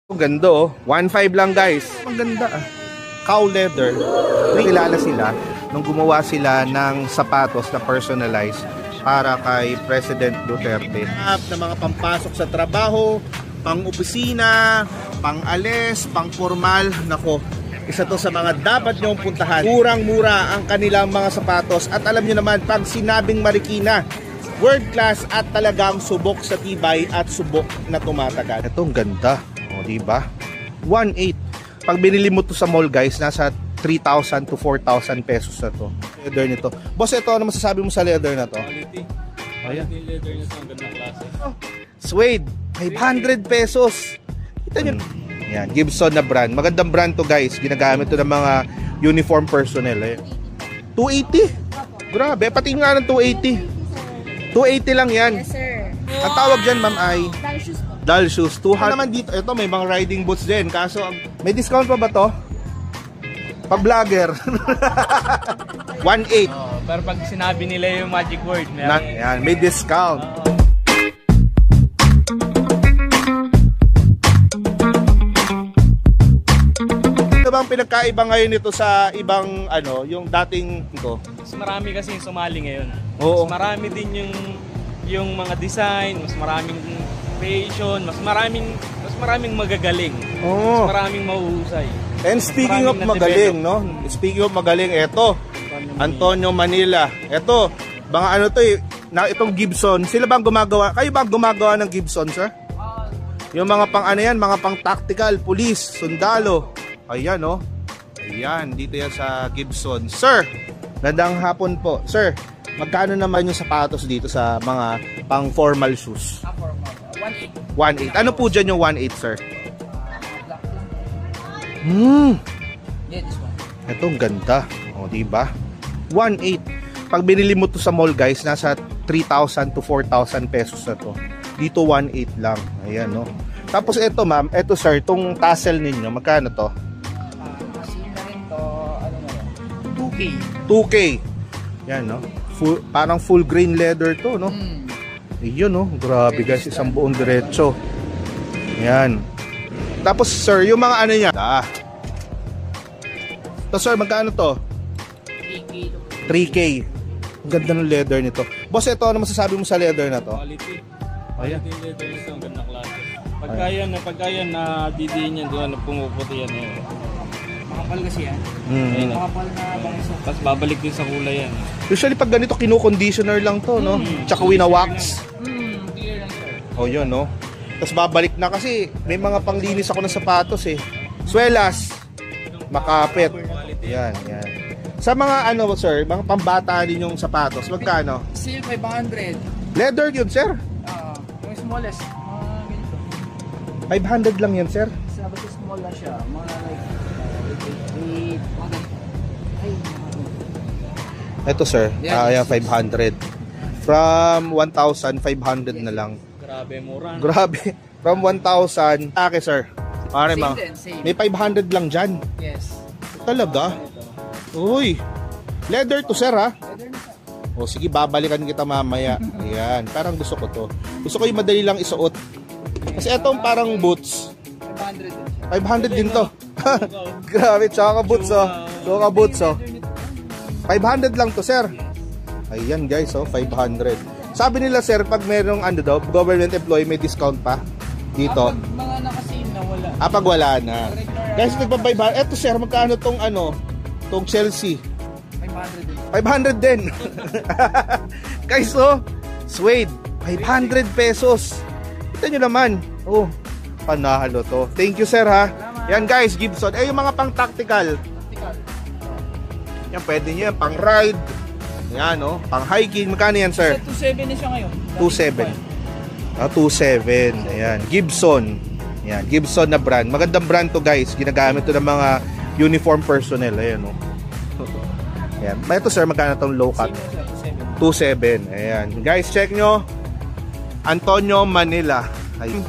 Ang ganda oh. 1.5 lang guys. Ang ganda ah. Cow leather. Kilala sila nung gumawa sila ng sapatos na personalized para kay President Duterte. Na mga pampasok sa trabaho, pang-opisina, pang-alis, pang-formal. Nako, isa to sa mga dapat nyong puntahan. Murang-mura ang kanilang mga sapatos. At alam nyo naman, pag sinabing Marikina, world class at talagang subok sa tibay at subok na tumatagal. Ito ang ganda. O, diba? 1.8. Pag binili mo to sa mall guys, nasa 3,000 to 4,000 pesos na to. Leather nito. Boss, ito, ano masasabi mo sa leather na to? Quality. Quality leather nito, ang ganda klase. Suede, 500 pesos. Kita nyo. Yan, Gibson na brand. Magandang brand to guys. Ginagamit to ng mga uniform personnel. Eh. 280. Grabe, pati nga ng 280. 280 lang yan. Yes, sir. Ang tawag dyan, ma'am, ay Dal shoes po. Dal shoes. 200 naman dito. Ito, may mga riding boots din. Kaso, may discount pa ba to? Pag vlogger. 1.8. Pero pag sinabi nila yung magic word, Yan, may discount. Ano bang pinagkaiba ngayon ito sa ibang ano, yung dating ito? Mas marami kasi yung sumali ngayon. Oo. Mas marami din yung mga design, mas maraming creation, mas maraming magagaling. Oo. Mas maraming mahuhusay. And speaking of magaling, no? Speaking of magaling, eto, Antonio Manila. Eto, mga ano to eh, na itong Gibson. Sila bang gumagawa? Kayo bang gumagawa ng Gibson, sir? Yung mga pang ano yan, mga pang tactical, police, sundalo. Ayan, no? Ayan, dito yan sa Gibson. Sir, gandang hapon po. Sir, magkano naman yung sapatos dito sa mga pang formal shoes? 1.8. Ano po dyan yung 1.8, sir? Yeah, this one. Ito ang ganda. O, diba? 1.8. Pag binili mo to sa mall, guys, nasa 3,000 to 4,000 pesos na to. Dito 1.8 lang. Ayan, no? Tapos ito, ma'am. Ito, sir, itong tassel ninyo. Magkano to? Kasi na rin to, ano na yan? 2K. 2K. Yan, no? Parang full grain leather to, no? Iyon, no? Grabe, guys. Isang buong diretso. Yan. Tapos, sir, yung mga ano niya. To, sir, magkano to? 3K. Ang ganda ng leather nito. Boss, ito, ano masasabi mo sa leather na to? Quality. Ayan. Quality leather nito, ang ganda klase. Pagka yan na didiin yan doon, pumuputi yan yun. Makapal kasi yan. Makapal na bangso. Tapos babalik din sa kulay yan. Usually pag ganito, kino-conditioner lang to, no? Tsaka wina-wax. Clear lang, sir. O, yun, no? Tapos babalik na kasi may mga panglinis ako ng sapatos, eh. Swelas. Makapit. Yan, yan. Sa mga ano, sir, mga pambata din yung sapatos, magkano? Seal 500. Leather yun, sir. Yung smallest, ganito. 500 lang yan, sir. Sabi ko small na siya, mga like 8, mga ganito. Ay, Ito, sir. Ayan, 500. From 1,500 na lang. Grabe, mura. Grabe. From 1,000. Ake, sir. Pare, Same ma. din, same. May 500 lang dyan. Yes. Talaga? Uy. Leather to, sir, ha? Leather na siya. O, sige, babalikan kita mamaya. Ayan. Parang gusto ko to. Gusto ko yung madali lang isuot. Kasi etong parang boots. 500 din siya. 500 din to. Grabe, tsaka boots, oh. Tsaka boots, oh. 500 lang to, sir. Ayan, guys, oh. 500. Sabi nila, sir, pag merong ano daw, government employee, may discount pa dito. Mga naka-same na wala. Pag wala na. Guys, nagpa-500. Eto, sir, magkano tong ano, tong Chelsea? 500 din. 500 din. Guys, oh, suede, 500 pesos. Kita nyo naman. Oh, panalo to. Thank you, sir, ha. Yan, guys, Gibson. Eh, yung mga pang tactical. Yan, pwede nyo yan. Pang ride. Yan, oh. Pang hiking. Magkano yan, sir? 2.7 na siya ngayon. 2.7. 2.7. Ayan. Gibson. Yan. Gibson na brand. Magandang brand to, guys. Ginagamit to ng mga uniform personnel. Ayan, oh. Ayan. Ito, sir, magkano itong low cut? 2.7. Ayan. Guys, check nyo. Antonio Manila. Ayan.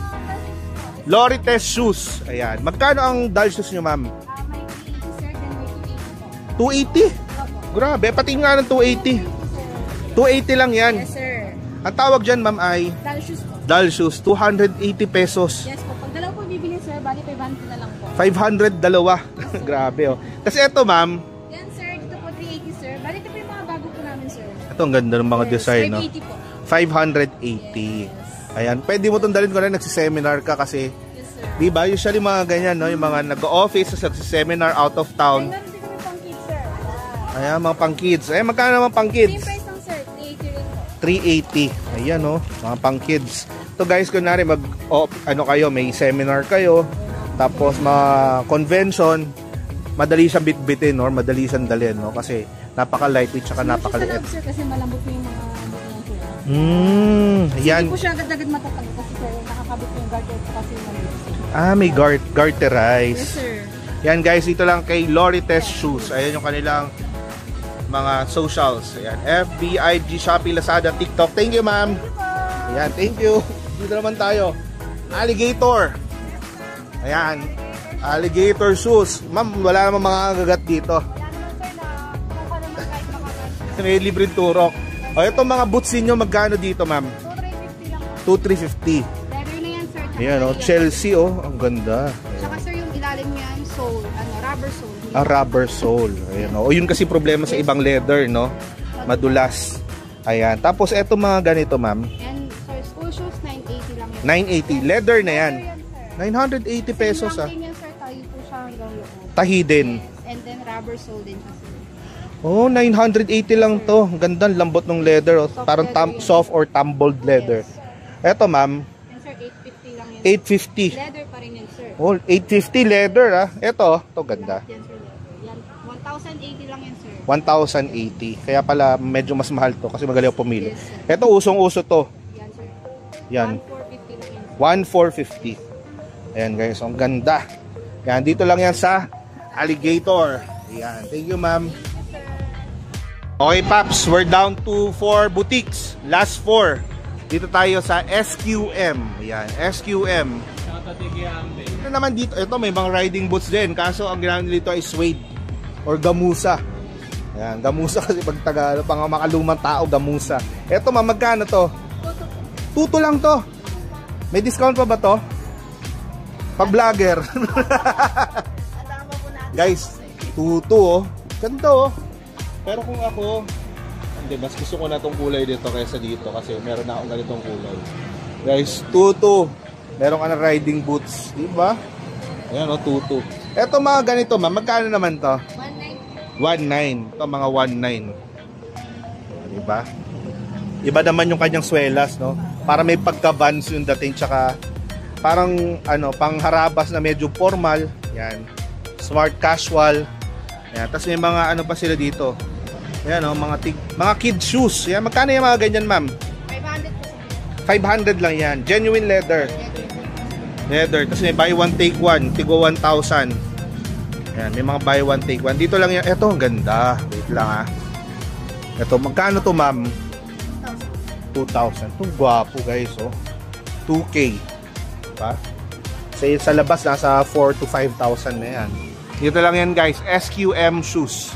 Lorites Shoes. Ayan. Magkano ang Dal shoes nyo, ma'am? May 280, sir. Then may 280 po. 280? Grabe. Pati nga ng 280. 280 lang yan. Yes, sir. Ang tawag dyan, ma'am, ay Dal shoes po. Dal shoes. 280 pesos. Yes po. Pag dalawa po bibili sir, bali 500 na lang po. 500 dalawa. Grabe oh. Kasi ito ma'am. Yan sir, dito po 380 sir. Bali ito po yung mga bago po namin sir. Ito ang ganda ng mga Yes, design no. 580 po. 580. Ayan, pwede mo itong dalhin ko na nagsiseminar ka kasi Yes sir. di ba usually mga ganyan no, yung mga nag-office sa nagsiseminar out of town. Meron din kami pang kids sir. Ayan, mga pang kids. Ayan, magkano naman pang Same kids? price lang sir, 380 rin po. 380. Ayan oh, mga pang kids. So guys, kunwari ano kayo, may seminar kayo, tapos mga convention, madali siyang bitbitin or madali siyang dalhin no kasi napaka-lightweight tsaka Sa napakaliit. loob sir, kasi malambot po yung mga ano sir. Ayan. Hindi po siya agad-agad matatalo kasi sir, nakakabit po yung guard kasi malambot. Ah, may garterize. Yes sir. Yan guys, dito lang kay Lorites Shoes. Ayan yung kanilang mga socials. Ayan, FB, IG, Shopee, Lazada, TikTok. Thank you, ma'am. Ayan, thank you. Dito naman tayo. Alligator. Ayan. Alligator shoes. Ma'am, wala namang mga agagat dito. Kasi may libreng turok. O, itong mga boots ninyo, magkano dito, ma'am? 2,350. Leather na yan sir. Tsaka Ayan, oh, yan. Chelsea, oh. Ang ganda. Tsaka sir, yung ilalim niyan, sole, rubber sole. A rubber sole. Ayan, oh. O, yun kasi problema sa ibang leather, no? Madulas. Ayan. Tapos, eto mga ganito, ma'am. And sir, school shoes, 980 lang yan. 980. Leather na yan. Leather yan, sir. 980 pesos, Same ah. lang din yan sir, tayo po siya hanggang loob. Tahi din. And then rubber sole din kasi. Oh, 980 lang to. Ang ganda, ang lambot ng leather. Oh. Soft Parang leather yan. soft or tumbled leather. Eto, ma'am. And sir, 850 lang yan. 850. Leather pa rin yan sir. Oh, 850 leather, ah. Eto, to ganda. Yan sir, leather. Yan, 1,080 lang yan sir. 1,080. Kaya pala, medyo mas mahal to kasi magaling ako pumili. Yes, sir. Eto, usong-uso to. Yan sir. Yan. 1,450 lang yan sir. 1,450. Ayan guys, ang ganda. Yan, dito lang yan sa Alligator. Ayan, thank you ma'am. Okay Paps, we're down to 4 boutiques. Last 4. Dito tayo sa SQM. Ayan, SQM. Ito naman dito, ito may mga riding boots din. Kaso ang ginamit dito ay suede or gamusa. Ayan, gamusa kasi pag Tagalog, pang makalumang tao, gamusa. Ito ma'am, magkano to? Tuto lang to. May discount pa ba to? Pag vlogger. Guys, tuto oh. Ganda oh. Pero kung ako, hindi, mas gusto ko na tong kulay dito kaysa dito kasi meron na akong ganitong kulay. Guys, tuto. Meron ka na riding boots, di ba? Ayan oh, tuto. Eto mga ganito, ma'am, magkano naman to? 1,900. Ito mga 1,900. Di ba? Iba naman yung kanyang swelas, no? Para may pagka-vans yung dating, tsaka parang ano, pangharabas na medyo formal. Yan. Smart casual. Yan. Tapos may mga ano pa sila dito. Yan, no? Mga kid shoes. Yan. Magkano yung mga ganyan, ma'am? 500 po. 500 lang yan. Genuine leather. Leather. Tapos may buy one take one. Tigo 1,000. Yan. May mga buy one take one. Dito lang yan. Ito, ang ganda. Wait lang, ah. Ito, magkano to, ma'am? 2,000. Ito, gwapo, guys, oh. 2K. Diba? Sa labas, nasa 4 to 5,000 na yan. Dito lang yan, guys. SQM shoes.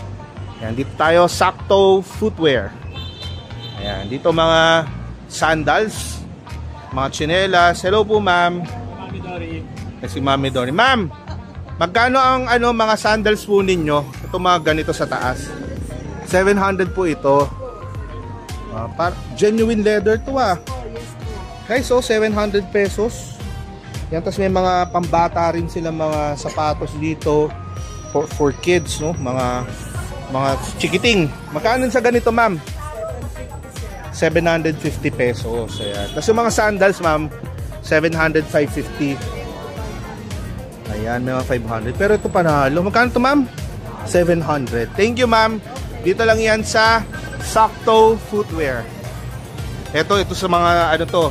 Yan, dito tayo, Sakto Footwear. Ayan, dito mga sandals, mga tsinelas. Hello po, ma'am. Mami Dory. Si Mami Dory. Ma'am, magkano ang mga sandals po ninyo? Ito mga ganito sa taas. 700 po ito. Genuine leather to ah. Guys, so 700 pesos. Yan, tapos may mga pambata rin sila mga sapatos dito for kids, no? Mga chikiting. Magkano sa ganito, ma'am? 750 pesos. Ayan. Tapos yung mga sandals, ma'am, 700, 550. Ayan, may mga 500. Pero ito panalo. Magkano to, ma'am? 700. Thank you, ma'am. Dito lang yan sa Sakto Footwear. Ito sa mga ano to,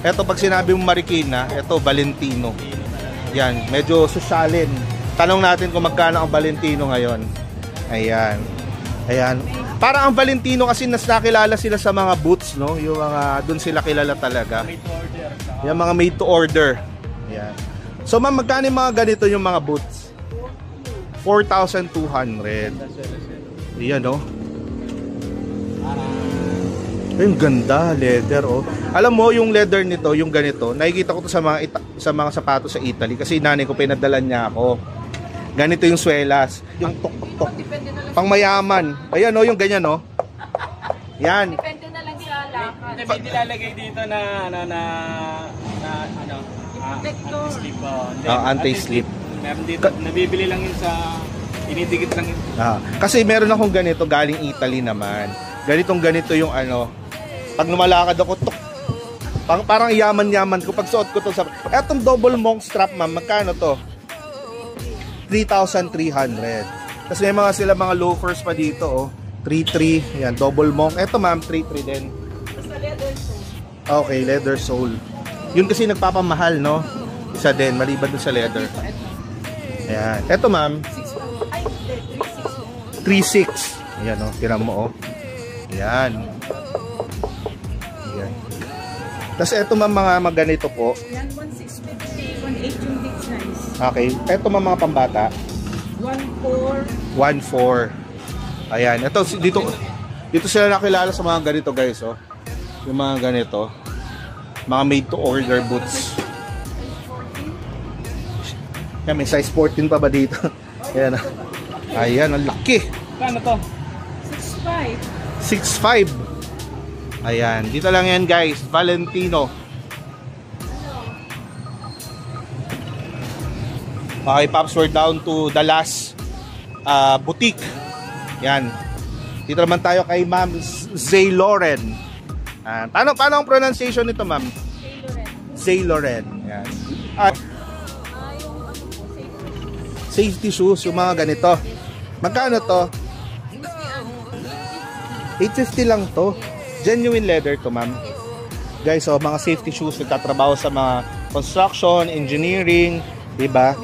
ito pag sinabi mo Marikina, ito Valentino. Yan, medyo sosyalin. Tanong natin kung magkano ang Valentino ngayon. Ayan. Ayan. Para ang Valentino kasi nakilala sila sa mga boots, no? Yung mga doon sila kilala talaga. Made to order. Yung mga made to order. Ayan. So ma'am, magkano yung mga ganito yung mga boots? 4,200. Ayan, no? Yung ganda, leather oh. Alam mo yung leather nito, yung ganito, nakikita ko to sa mga sapatos sa Italy kasi nanay ko pinadalan niya ako. Ganito yung swelas, yung tok-tok-tok. Pang mayaman. Ayan oh, yung ganyan oh. Yan. Depende na lang sa lakad. May nilalagay dito na anti-slip. Anti-slip. Meron dito, nabibili lang yun sa, inidikit lang yun. Kasi meron akong ganito galing Italy naman. Ganito yung ano, pag lumalakad ako, tok, parang yaman-yaman ko pag suot ko to sa... Etong double monk strap ma'am, magkano to? 3,300. Tapos may mga loafers pa dito oh. 3,300. Yan, double monk. Eto ma'am, 3,300 din. Basta leather sole. Okay, leather sole. Yun kasi nagpapamahal, no? Isa din, maliban dun sa leather. Ayan. Eto ma'am, 3,600. Ayan oh, tira mo oh. Ayan. Ayan. Tapos eto ma'am, mga ganito po. Yan, 1,650. 1,800 yung big size. Okay. Eto ma'am, mga pambata. 1,400. 1,400. Ayan, ito dito sila nakilala sa mga ganito guys oh. Yung mga ganito. Mga made to order boots. Yan, may size 14 pa ba dito? Ayan. Ayan, ang laki. Kano to? 6,500. 6,500. Ayan, dito lang yan guys, Valentino. Okay, Pops, we're down to the last boutique. Yan. Dito naman tayo kay Ma'am Zay Loren. Paano ang pronunciation nito, Ma'am? Zay Loren. Yan. Yung ano po, Safety shoes, yung mga ganito. Magkano to? 850 lang to. Genuine leather to, Ma'am. Guys, oh, mga safety shoes, nagtatrabaho sa mga construction, engineering, diba?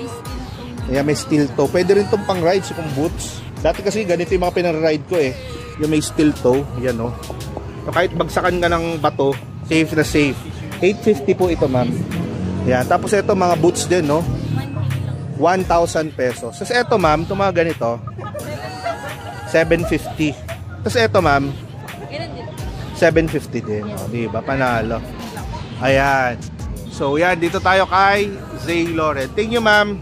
May steel toe. Pwede rin itong pang rides, yung boots. Dati kasi ganito yung mga pinaride ko eh. Yung may steel toe, yan oh. So, kahit bagsakan ka ng bato, safe na safe. 850 po ito, ma'am. Yan. Tapos ito mga boots din, no? 1,000 pesos. Tapos ito, ma'am, itong mga ganito, 750. Tapos ito, ma'am, 750 din. O, diba? Panalo. Ayan. So, yan. Dito tayo kay Zay Loren. Thank you, ma'am.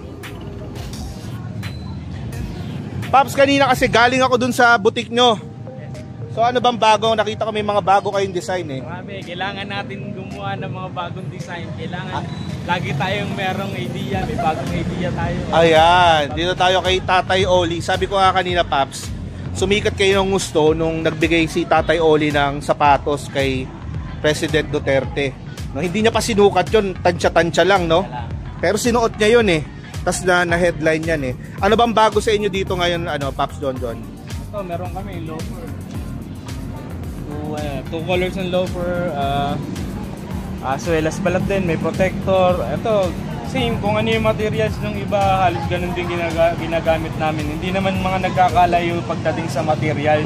Pops, kanina kasi galing ako dun sa boutique nyo. So, ano bang bago? Nakita ko may mga bago kayong design eh. Marami. Kailangan natin gumawa ng mga bagong design. Kailangan lagi tayong merong idea. May bagong idea tayo. Ayan. Dito tayo kay Tatay Oli. Sabi ko nga kanina, Pops, sumikat kayo ng gusto nung nagbigay si Tatay Oli ng sapatos kay President Duterte. No, hindi niya pa sinukat yun, tansya-tansya lang, no? Pero sinuot niya yun eh. Tapos na-headline yan eh. Ano bang bago sa inyo dito ngayon, Pops Don Don? Ito, meron kami loafer. Two colors ng loafer. As well as balat din, may protector. Ito, same kung ano yung materials ng iba, halos ganun din ginagamit namin. Hindi naman mga nagkakalayo pagdating sa material.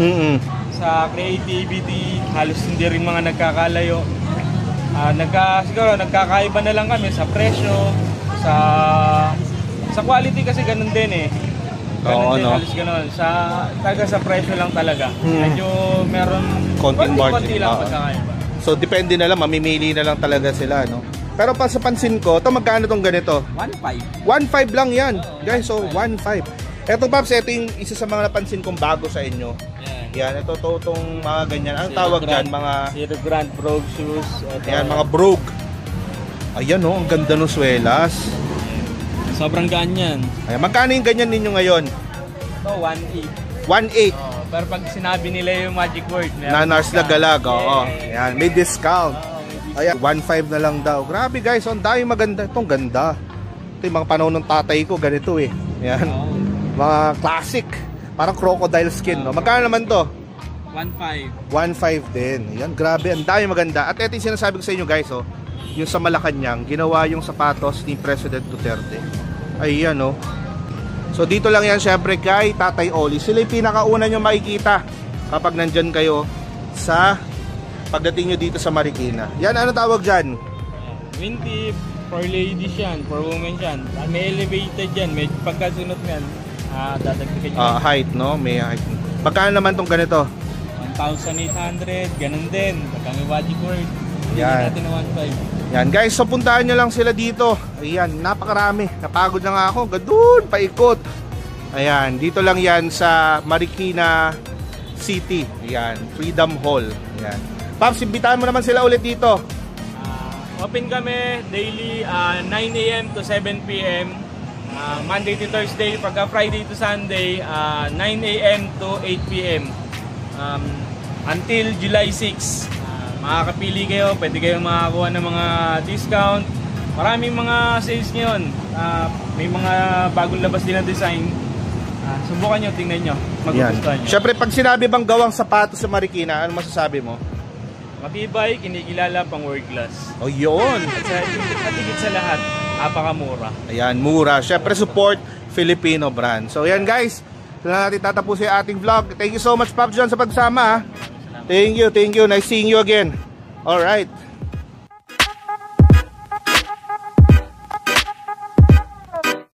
Sa creativity, halos hindi rin mga nagkakalayo. Siguro nagkakaiba na lang kami sa presyo, sa quality kasi ganun din eh. Ganun din, halos ganun. Sa presyo lang talaga. Medyo meron konting margin lang pagkakaiba. So depende na lang, mamimili na lang talaga sila, no? Pero pa sa pansin ko, ito magkano tong ganito? 1.5. 1.5 lang yan. Guys, so 1.5. Eto, Pops, ito yung isa sa mga napansin kong bago sa inyo. Yan, ito itong mga ganyan. Anong tawag dyan? Mga Zero Grant Brogue shoes. Ayan, mga brogue. Ayan, oh, ang ganda ng swelas. Sobrang gaan yan. Ayan, magkano yung ganyan ninyo ngayon? Ito, 1.8. 1.8. Pero pag sinabi nila yung magic word, Nanars Lagalag, oo. Ayan, may discount. Ayan, 1.5 na lang daw. Grabe guys, ang dami maganda. Itong ganda. Ito yung mga panahon ng tatay ko, ganito eh. Ayan, mga classic. Parang crocodile skin, no? Magkano naman to? 1.5. 1.5 din. Ayan, grabe, ang dami maganda. At ito yung sinasabi ko sa inyo guys, oh. Yung sa Malacanang, ginawa yung sapatos ni President Duterte. Ayan, oh. So dito lang yan syempre kay Tatay Oli. Sila yung pinakauna nyo makikita kapag nandyan kayo sa pagdating nyo dito sa Marikina. Yan, ano tawag dyan? Wingtip, for ladies yan, for women yan. May elevated yan, may pagkasunod yan. Dadagdagan yan. Height, no? May height. Magkano naman tong ganito? 1,800, ganun din. Pagka may budget word, hindi Yan. natin ng 1,500. Yan guys, so puntahan nyo lang sila dito. Ayan, napakarami. Napagod na nga ako. Gadun, paikot. Ayan, dito lang yan sa Marikina City. Ayan, Freedom Hall. Ayan. Paps, imbitahan mo naman sila ulit dito. Open kami daily 9 a.m. to 7 p.m. Monday to Thursday. Pagka Friday to Sunday, 9 a.m. to 8 p.m. Until July 6. Makakapili kayo, pwede kayong makakuha ng mga discount. Maraming mga sales ngayon. May mga bagong labas din na design. Subukan nyo, tingnan nyo. Magugustuhan nyo. Siyempre, pag sinabi bang gawang sapatos sa Marikina, ano masasabi mo? Matibay, kinikilala, pang world class. O yun. At higit sa lahat, napakamura. Ayan, mura. Siyempre, support Filipino brand. So, yan guys. Ito na natin tatapusin ang ating vlog. Thank you so much, Pops John, sa pagsama. Thank you. Nice seeing you again. Alright.